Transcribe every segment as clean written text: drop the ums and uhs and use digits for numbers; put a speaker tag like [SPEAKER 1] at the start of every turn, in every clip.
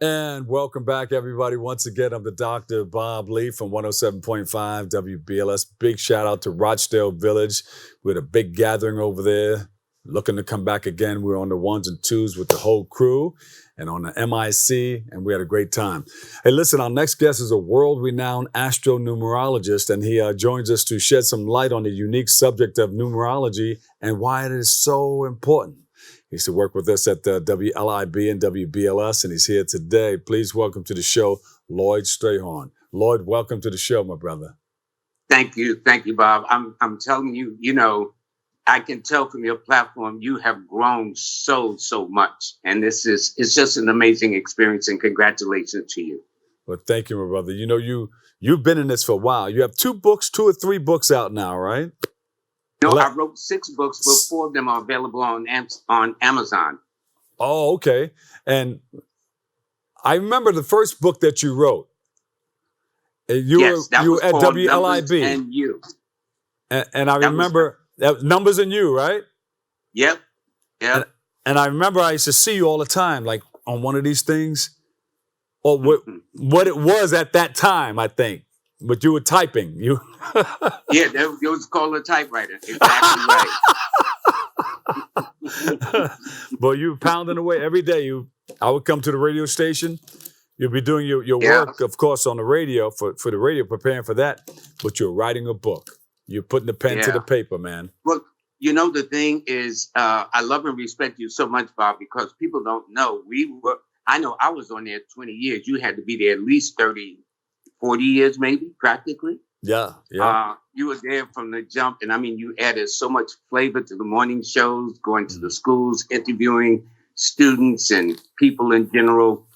[SPEAKER 1] And welcome back, everybody. Once again, I'm the Dr. Bob Lee from 107.5 WBLS. Big shout out to Rochdale Village. We had a big gathering over there. Looking to come back again. We're on the ones and twos with the whole crew and on the MIC, and we had a great time. Hey, listen, our next guest is a world-renowned Astro-Numerologist, and he joins us to shed some light on the unique subject of numerology and why it is so important. He used to work with us at the WLIB and WBLS, and he's here today. Please welcome to the show, Lloyd Strayhorn. Lloyd, welcome to the show, my brother.
[SPEAKER 2] Thank you, Bob. I'm telling you, I can tell from your platform you have grown so much, and it's just an amazing experience. And congratulations to you.
[SPEAKER 1] Well, thank you, my brother. You've been in this for a while. You have two or three books out now, right?
[SPEAKER 2] No, I wrote 6 books, but 4 of them are available on Amazon.
[SPEAKER 1] Oh, okay. And I remember the first book that you wrote. You were at WLIB.
[SPEAKER 2] And You.
[SPEAKER 1] And I remember that Numbers and You, right?
[SPEAKER 2] Yep.
[SPEAKER 1] And I remember I used to see you all the time, like on one of these things, or what it was at that time, I think. But you were typing.
[SPEAKER 2] Yeah, that was called a typewriter. Exactly right.
[SPEAKER 1] But you pounding away every day. I would come to the radio station. You'll be doing your work, of course, on the radio for the radio, preparing for that. But you're writing a book. You're putting the pen to the paper, man.
[SPEAKER 2] Well, the thing is, I love and respect you so much, Bob, because people don't know. I know I was on there 20 years. You had to be there at least 30, 40 years, maybe, practically.
[SPEAKER 1] Yeah.
[SPEAKER 2] You were there from the jump. And I mean, you added so much flavor to the morning shows, going to the schools, interviewing students and people in general.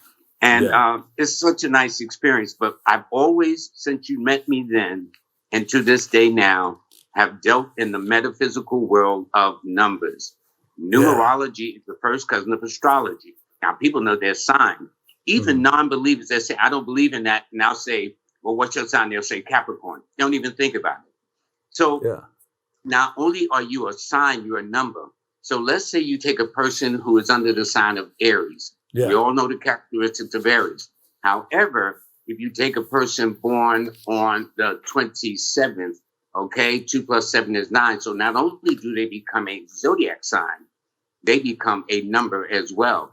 [SPEAKER 2] And it's such a nice experience. But I've always, since you met me then, and to this day now, have dealt in the metaphysical world of numbers. Numerology is the first cousin of astrology. Now, people know their sign. Even non-believers that say, I don't believe in that, and I'll say, well, what's your sign? They'll say Capricorn. They don't even think about it. So not only are you a sign, you're a number. So let's say you take a person who is under the sign of Aries. Yeah. We all know the characteristics of Aries. However, if you take a person born on the 27th, 2 plus 7 is 9. So not only do they become a zodiac sign, they become a number as well.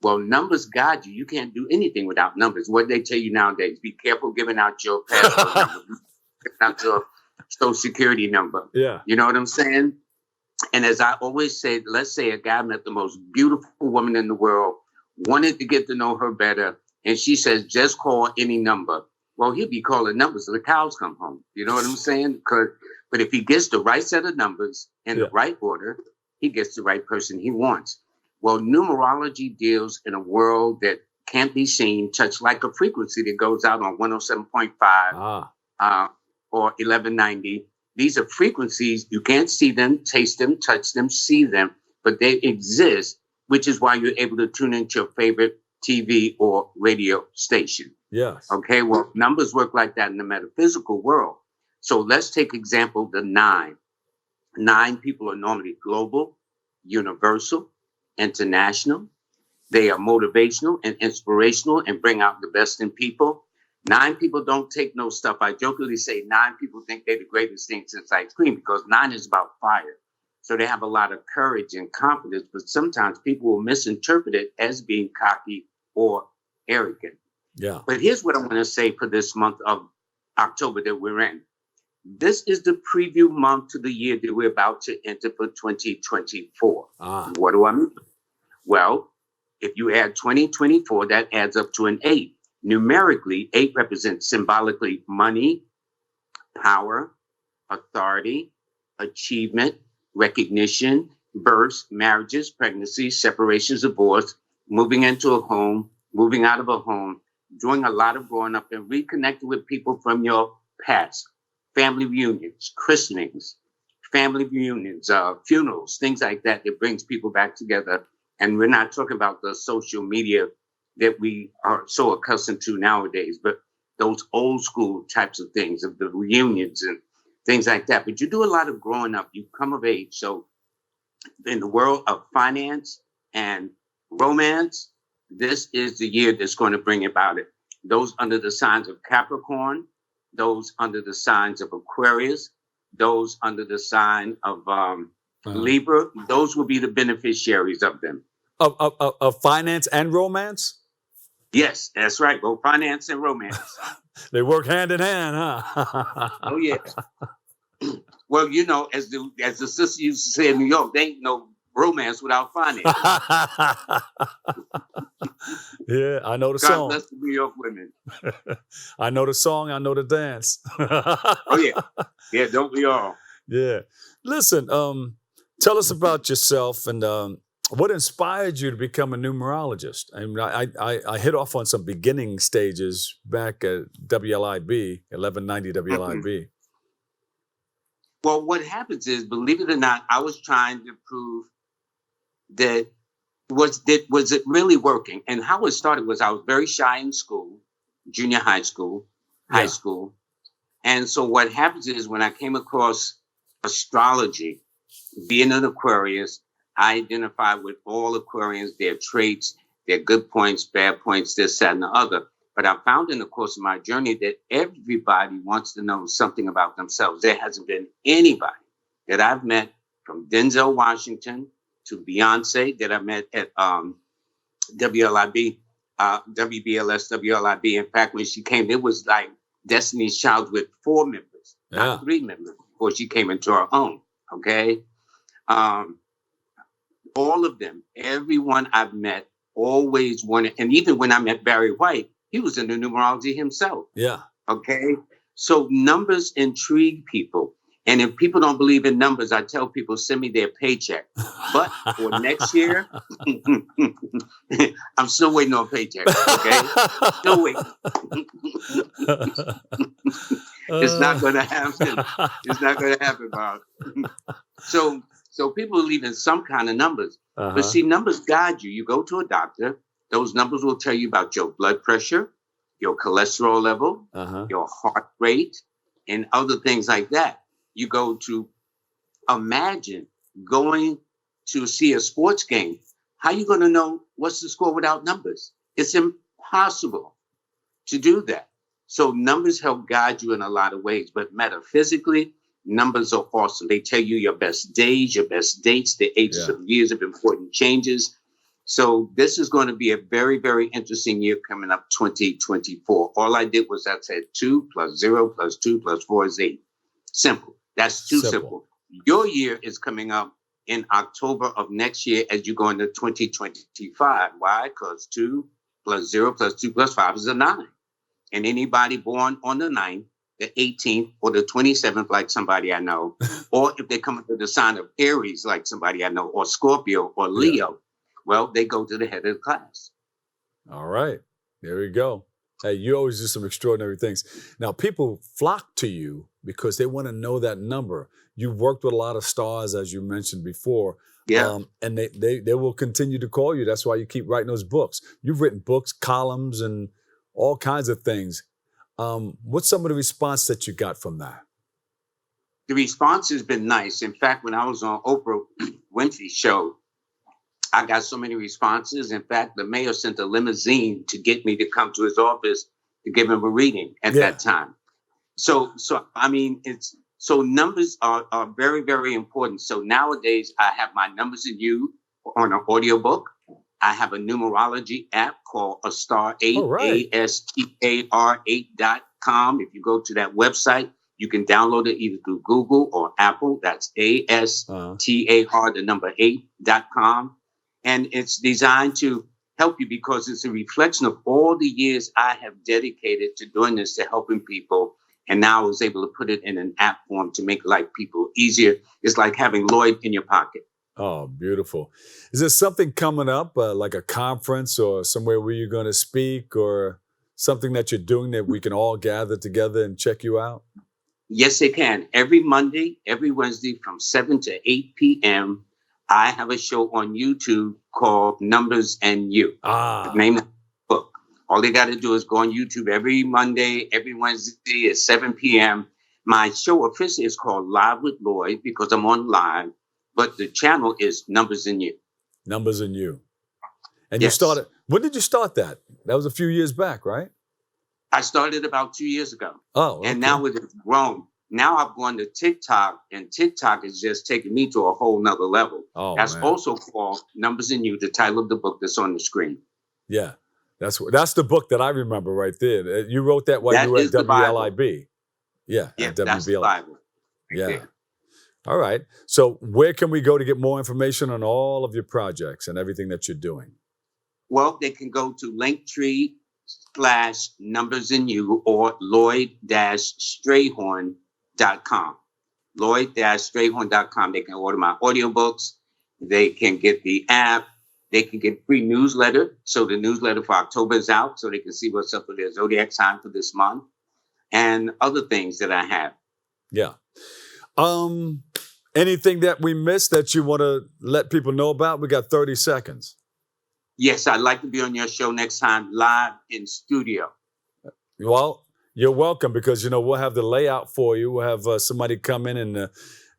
[SPEAKER 2] Well, numbers guide you. You can't do anything without numbers. What they tell you nowadays, be careful giving out your passport number, giving out your social security number.
[SPEAKER 1] Yeah.
[SPEAKER 2] You know what I'm saying? And as I always say, let's say a guy met the most beautiful woman in the world, wanted to get to know her better, and she says, just call any number. Well, he'll be calling numbers till the cows come home. You know what I'm saying? But if he gets the right set of numbers in the right order, he gets the right person he wants. Well, numerology deals in a world that can't be seen, touched like a frequency that goes out on 107.5 or 1190. These are frequencies. You can't see them, taste them, touch them, see them, but they exist, which is why you're able to tune into your favorite TV or radio station.
[SPEAKER 1] Yes.
[SPEAKER 2] Okay, well, numbers work like that in the metaphysical world. So let's take example, the 9. 9 people are normally global, universal, international. They are motivational and inspirational and bring out the best in people. 9 people don't take no stuff. I jokingly say 9 people think they're the greatest thing since ice cream because 9 is about fire. So they have a lot of courage and confidence, but sometimes people will misinterpret it as being cocky or arrogant.
[SPEAKER 1] Yeah.
[SPEAKER 2] But here's what I want to say for this month of October that we're in. This is the preview month to the year that we're about to enter for 2024. What do I mean? Well, if you add 2024, that adds up to an 8. Numerically, 8 represents symbolically money, power, authority, achievement, recognition, births, marriages, pregnancies, separations, divorce, moving into a home, moving out of a home, doing a lot of growing up and reconnecting with people from your past. Family reunions, christenings, funerals, things like that brings people back together. And we're not talking about the social media that we are so accustomed to nowadays, but those old school types of things, of the reunions and things like that. But you do a lot of growing up. You come of age. So in the world of finance and romance, this is the year that's going to bring about it. Those under the signs of Capricorn, those under the signs of Aquarius, those under the sign of Libra, those will be the beneficiaries of them.
[SPEAKER 1] Of finance and romance?
[SPEAKER 2] Yes, that's right. Both finance and romance.
[SPEAKER 1] They work hand in hand, huh?
[SPEAKER 2] Oh, yeah. Well, you know, as the sister used to say in New York, there ain't no romance without finance.
[SPEAKER 1] Yeah, I know the
[SPEAKER 2] God
[SPEAKER 1] song.
[SPEAKER 2] bless the New York women.
[SPEAKER 1] I know the song. I know the dance.
[SPEAKER 2] Oh, yeah. Yeah, don't we all?
[SPEAKER 1] Yeah. Listen, tell us about yourself and what inspired you to become a numerologist? I mean, I hit off on some beginning stages back at WLIB, 1190 WLIB.
[SPEAKER 2] Mm-hmm. Well, what happens is, believe it or not, I was trying to prove that was it really working? And how it started was I was very shy in school, junior high school, high school. And so what happens is when I came across astrology, being an Aquarius, I identify with all Aquarians, their traits, their good points, bad points, this, that, and the other. But I found in the course of my journey that everybody wants to know something about themselves. There hasn't been anybody that I've met, from Denzel Washington to Beyonce, that I met at WLIB, WBLS, WLIB. In fact, when she came, it was like Destiny's Child with 4 members, not 3 members, before she came into her own. Okay. All of them, everyone I've met always wanted, and even when I met Barry White, he was into numerology himself.
[SPEAKER 1] Yeah.
[SPEAKER 2] Okay. So numbers intrigue people. And if people don't believe in numbers, I tell people, send me their paycheck. But for next year, I'm still waiting on a paycheck. Okay. Still waiting. It's not going to happen. It's not going to happen, Bob. So people believe in some kind of numbers. But see, numbers guide you. You go to a doctor. Those numbers will tell you about your blood pressure, your cholesterol level, your heart rate, and other things like that. You go to, imagine going to see a sports game. How are you going to know what's the score without numbers? It's impossible to do that. So numbers help guide you in a lot of ways. But metaphysically, numbers are awesome. They tell you your best days, your best dates, the ages of years of important changes. So this is going to be a very, very interesting year coming up, 2024. All I did was I said 2 + 0 + 2 + 4 is 8. Simple. That's too simple. Your year is coming up in October of next year as you go into 2025. Why? Because 2 + 0 + 2 + 5 is a 9. And anybody born on the 9th, the 18th, or the 27th, like somebody I know, or if they come into the sign of Aries, like somebody I know, or Scorpio or Leo, well, they go to the head of the class.
[SPEAKER 1] All right. There we go. Hey, you always do some extraordinary things. Now, people flock to you because they want to know that number. You've worked with a lot of stars, as you mentioned before.
[SPEAKER 2] Yeah.
[SPEAKER 1] And they will continue to call you. That's why you keep writing those books. You've written books, columns, and all kinds of things. What's some of the response that you got from that?
[SPEAKER 2] The response has been nice. In fact, when I was on Oprah Winfrey's show, I got so many responses. In fact, the mayor sent a limousine to get me to come to his office to give him a reading at that time. So I mean, numbers are very, very important. So nowadays I have my Numbers in You on an audiobook. I have a numerology app called Astar8, ASTAR8.com. If you go to that website, you can download it either through Google or Apple. That's ASTAR8.com. And it's designed to help you because it's a reflection of all the years I have dedicated to doing this, to helping people. And now I was able to put it in an app form to make life people easier. It's like having Lloyd in your pocket.
[SPEAKER 1] Oh, beautiful. Is there something coming up, like a conference or somewhere where you're going to speak, or something that you're doing that we can all gather together and check you out?
[SPEAKER 2] Yes, they can. Every Monday, every Wednesday from 7 to 8 p.m., I have a show on YouTube called Numbers and You. The name of the book. All they got to do is go on YouTube every Monday, every Wednesday at 7 p.m. My show officially is called Live with Lloyd because I'm on live, but the channel is Numbers and You.
[SPEAKER 1] Numbers and You. And
[SPEAKER 2] yes.
[SPEAKER 1] When did you start that? That was a few years back, right?
[SPEAKER 2] I started about 2 years ago.
[SPEAKER 1] Oh, okay.
[SPEAKER 2] And now it has grown. Now I've gone to TikTok, and TikTok is just taking me to a whole nother level.
[SPEAKER 1] Oh,
[SPEAKER 2] that's
[SPEAKER 1] man.
[SPEAKER 2] also called Numbers in You, the title of the book that's on the screen.
[SPEAKER 1] Yeah, that's the book that I remember right there. You wrote that while
[SPEAKER 2] That
[SPEAKER 1] you were at
[SPEAKER 2] is the Bible.
[SPEAKER 1] WLIB. Yeah,
[SPEAKER 2] Yeah,
[SPEAKER 1] at
[SPEAKER 2] that's the
[SPEAKER 1] WBLIB.
[SPEAKER 2] Bible.
[SPEAKER 1] Yeah.
[SPEAKER 2] There.
[SPEAKER 1] All right. So where can we go to get more information on all of your projects and everything that you're doing?
[SPEAKER 2] Well, they can go to Linktree/Numbers in You or Lloyd-Strayhorn.com. Lloyd-Strayhorn.com. They can order my audiobooks. They can get the app. They can get free newsletter. So the newsletter for October is out, so they can see what's up with their zodiac sign for this month and other things that I have.
[SPEAKER 1] Yeah. Anything that we missed that you want to let people know about? We got 30 seconds.
[SPEAKER 2] Yes, I'd like to be on your show next time, live in studio.
[SPEAKER 1] Well, you're welcome, because, we'll have the layout for you. We'll have somebody come in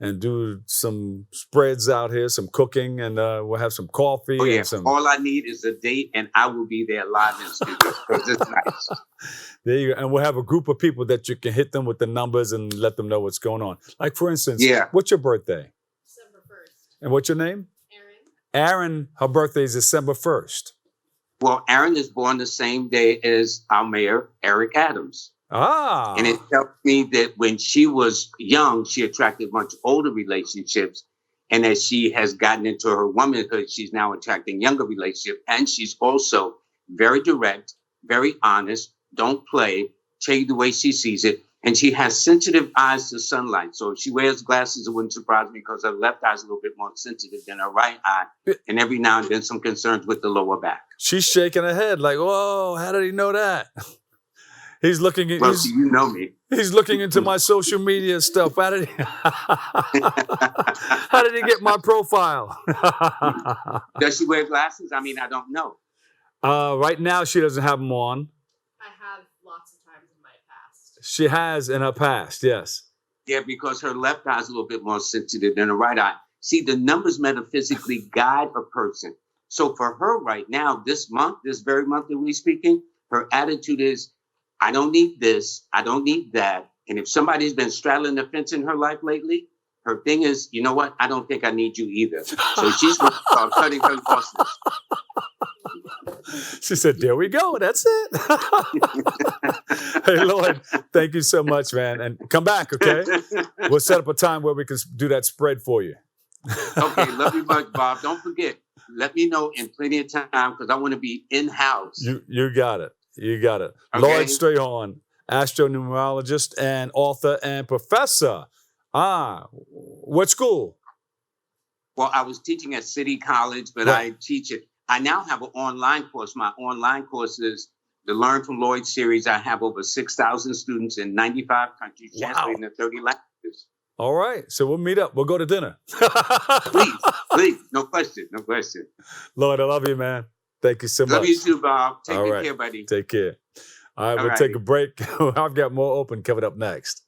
[SPEAKER 1] and do some spreads out here, some cooking, and we'll have some coffee.
[SPEAKER 2] Oh, yeah.
[SPEAKER 1] And some...
[SPEAKER 2] All I need is a date, and I will be there live in studio, because it's nice.
[SPEAKER 1] There you go. And we'll have a group of people that you can hit them with the numbers and let them know what's going on. Like, for instance, what's your birthday?
[SPEAKER 3] December 1st.
[SPEAKER 1] And what's your name?
[SPEAKER 3] Aaron,
[SPEAKER 1] her birthday is December 1st.
[SPEAKER 2] Well, Aaron is born the same day as our mayor, Eric Adams.
[SPEAKER 1] Ah.
[SPEAKER 2] And it tells me that when she was young, she attracted much older relationships. And as she has gotten into her womanhood, she's now attracting younger relationships. And she's also very direct, very honest, don't play, tell you the way she sees it. And she has sensitive eyes to sunlight. So if she wears glasses, it wouldn't surprise me, because her left eye is a little bit more sensitive than her right eye. And every now and then some concerns with the lower back.
[SPEAKER 1] She's shaking her head like, whoa, how did he know that? He's looking at,
[SPEAKER 2] well, you know me.
[SPEAKER 1] He's looking into my social media stuff. How did he get my profile?
[SPEAKER 2] Does she wear glasses? I mean, I don't know.
[SPEAKER 1] Right now, she doesn't have them on.
[SPEAKER 3] I have lots of times in my past.
[SPEAKER 1] She has in her past, yes.
[SPEAKER 2] Yeah, because her left eye is a little bit more sensitive than her right eye. See, the numbers metaphysically guide a person. So for her right now, this very month that we're speaking, her attitude is, I don't need this, I don't need that. And if somebody's been straddling the fence in her life lately, her thing is, you know what? I don't think I need you either. So she's going to start cutting her losses.
[SPEAKER 1] She said, there we go. That's it. Hey, Lloyd, thank you so much, man. And come back, okay? We'll set up a time where we can do that spread for you.
[SPEAKER 2] Okay, love you much, Bob. Don't forget, let me know in plenty of time, because I want to be in-house.
[SPEAKER 1] You got it. You got it.
[SPEAKER 2] Okay.
[SPEAKER 1] Lloyd Strayhorn, Astro-Numerologist and author and professor. What school?
[SPEAKER 2] Well, I was teaching at City College, but
[SPEAKER 1] right.
[SPEAKER 2] I teach it. I now have an online course. My online course is the Learn from Lloyd series. I have over 6,000 students in 95 countries, translating to 30 languages.
[SPEAKER 1] All right. So we'll meet up. We'll go to dinner.
[SPEAKER 2] Please. No question.
[SPEAKER 1] Lloyd, I love you, man. Thank you so much.
[SPEAKER 2] Love you too, Bob. Take
[SPEAKER 1] All
[SPEAKER 2] good
[SPEAKER 1] right.
[SPEAKER 2] care, buddy.
[SPEAKER 1] Take care. All right, we'll take a break. I've got more open coming up next.